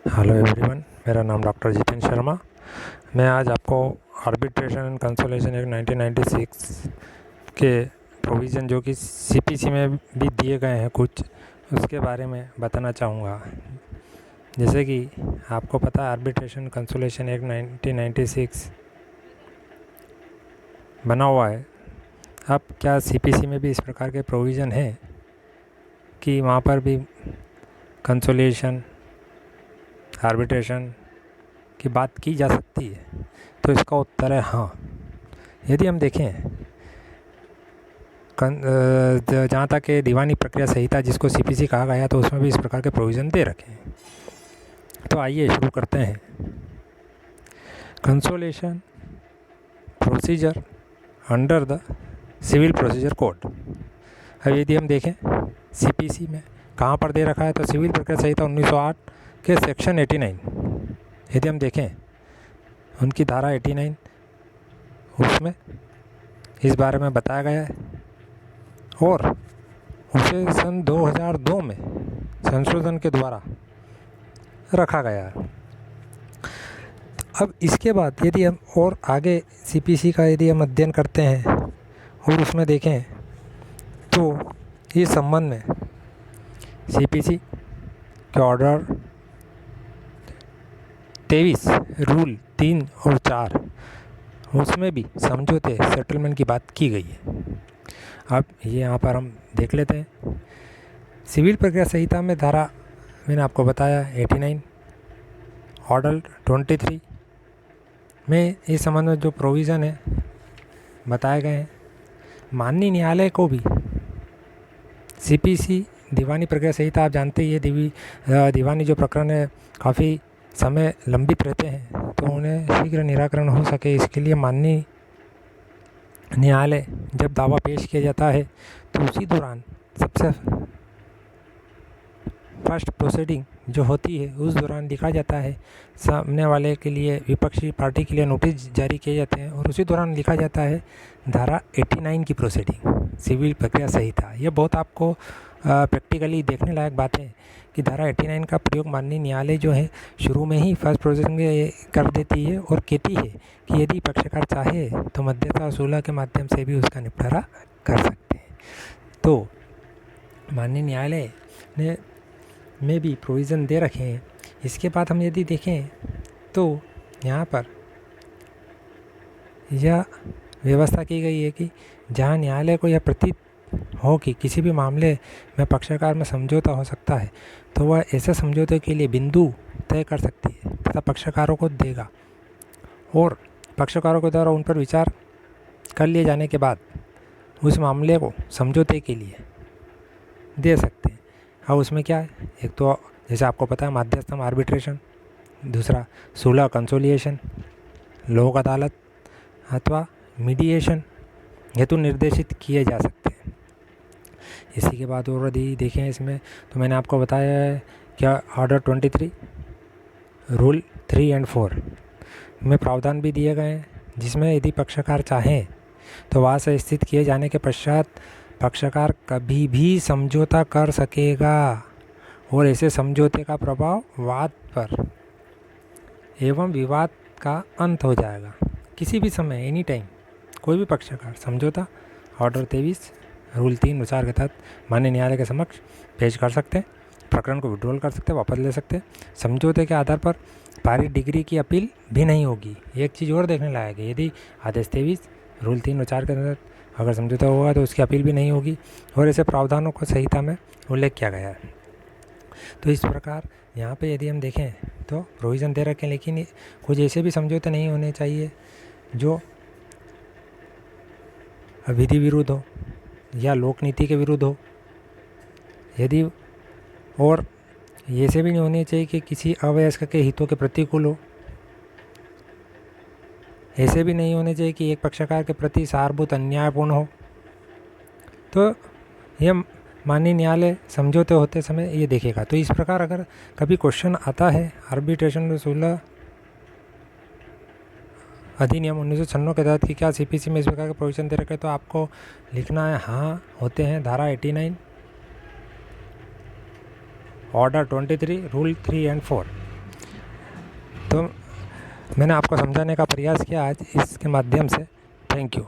Hello everyone, मेरा नाम doctor Jiten Sharma. मैं आज आपको आर्बिट्रेशन एंड कंसोलेशन एक्ट 1996 के प्रोविज़न जो कि सीपीसी में भी दिए गए हैं कुछ, उसके बारे में बताना चाहूँगा। जैसे कि आपको पता है आर्बिट्रेशन कंसोलेशन एक्ट 1996 बना हुआ है। अब क्या सीपीसी में भी इस प्रकार के प्रोविज़न हैं कि वहाँ पर भी कंसोलेशन आर्बिट्रेशन की बात की जा सकती है? तो इसका उत्तर है हाँ। यदि हम देखें जहाँ तक कि दीवानी प्रक्रिया संहिता जिसको सीपीसी कहा गया, तो उसमें भी इस प्रकार के प्रोविज़न दे रखे हैं। तो आइए शुरू करते हैं। Consolation procedure under the civil procedure code. अब यदि हम देखें सीपीसी में कहाँ पर दे रखा है, तो सिविल प्रक्रिया संहिता 1908 के सेक्शन 89 यदि हम देखें उनकी धारा 89, उसमें इस बारे में बताया गया है और उसे सन 2002 में संशोधन के द्वारा रखा गया है। अब इसके बाद यदि हम और आगे सीपीसी का यदि हम अध्ययन करते हैं और उसमें देखें तो इस संबंध में सीपीसी के ऑर्डर 23 रूल 3 और 4 उसमें भी समझौते सेटलमेंट की बात की गई है। अब ये यहाँ पर हम देख लेते हैं। सिविल प्रक्रिया संहिता में धारा मैंने आपको बताया 89, ऑर्डर 23 में इस संबंध में जो प्रोविज़न है बताए गए हैं। माननीय न्यायालय को भी सीपीसी दीवानी प्रक्रिया संहिता, आप जानते ही है दीवानी जो प्रकरण है काफ़ी समय लंबित रहते हैं, तो उन्हें शीघ्र निराकरण हो सके इसके लिए माननीय न्यायालय जब दावा पेश किया जाता है तो उसी दौरान सबसे फर्स्ट प्रोसीडिंग जो होती है उस दौरान लिखा जाता है, सामने वाले के लिए विपक्षी पार्टी के लिए नोटिस जारी किए जाते हैं और उसी दौरान लिखा जाता है धारा 89 की प्रोसीडिंग सिविल प्रक्रिया संहिता। ये बहुत आपको प्रैक्टिकली देखने लायक बात है कि धारा 89 का प्रयोग माननीय न्यायालय जो है शुरू में ही फर्स्ट प्रोसीडिंग कर देती है और कहती है कि यदि पक्षकार चाहे तो मध्यस्थता सुलह के माध्यम से भी उसका निपटारा कर सकते हैं। तो माननीय न्यायालय ने में भी प्रोविज़न दे रखे हैं। इसके बाद हम यदि देखें तो यहाँ पर यह व्यवस्था की गई है कि जहाँ न्यायालय को यह प्रतीत हो कि किसी भी मामले में पक्षकार में समझौता हो सकता है, तो वह ऐसे समझौते के लिए बिंदु तय कर सकती है तथा पक्षकारों को देगा और पक्षकारों के द्वारा उन पर विचार कर लिए जाने के बाद उस मामले को समझौते के लिए दे सकते हैं। अब उसमें क्या है, एक तो जैसे आपको पता है मध्यस्थम आर्बिट्रेशन, दूसरा सुलह कंसोलिएशन, लोक अदालत अथवा मीडिएशन हेतु निर्देशित किए जा सकते हैं। इसी के बाद और यदि देखें इसमें तो मैंने आपको बताया है क्या ऑर्डर 23 रूल 3 और 4 में प्रावधान भी दिए गए हैं, जिसमें यदि पक्षकार चाहें तो वाद से स्थित किए जाने के पश्चात पक्षकार कभी भी समझौता कर सकेगा और ऐसे समझौते का प्रभाव वाद पर एवं विवाद का अंत हो जाएगा। किसी भी समय एनी टाइम कोई भी पक्षकार समझौता ऑर्डर 23 रूल 3 और 4 के तहत माननीय न्यायालय के समक्ष पेश कर सकते हैं, प्रकरण को विड्रॉल कर सकते हैं, वापस ले सकते हैं। समझौते के आधार पर पारित डिग्री की अपील भी नहीं होगी। एक चीज़ और देखने लायक है, यदि आदेश 23 रूल 3 और 4 के तहत अगर समझौता होगा तो उसकी अपील भी नहीं होगी और ऐसे प्रावधानों को संहिता में उल्लेख किया गया है। तो इस प्रकार यहाँ पे यदि हम देखें तो प्रोविज़न दे रखे हैं, लेकिन कुछ ऐसे भी समझौते नहीं होने चाहिए जो विधि विरुद्ध हो या लोक नीति के विरुद्ध हो। यदि और ऐसे भी नहीं होने चाहिए कि किसी अवयस्क के हितों के प्रतिकूल हो। ऐसे भी नहीं होने चाहिए कि एक पक्षकार के प्रति सारभूत अन्यायपूर्ण हो। तो यह माननीय न्यायालय समझौते होते समय ये देखेगा। तो इस प्रकार अगर कभी क्वेश्चन आता है आर्बिट्रेशन सुलह अधिनियम 1996 के तहत कि क्या सीपीसी में इस प्रकार के प्रोविजन दे रखे, तो आपको लिखना है हाँ होते हैं धारा 89, ऑर्डर 23, रूल 3 और 4। तो मैंने आपको समझाने का प्रयास किया आज इसके माध्यम से। Thank you.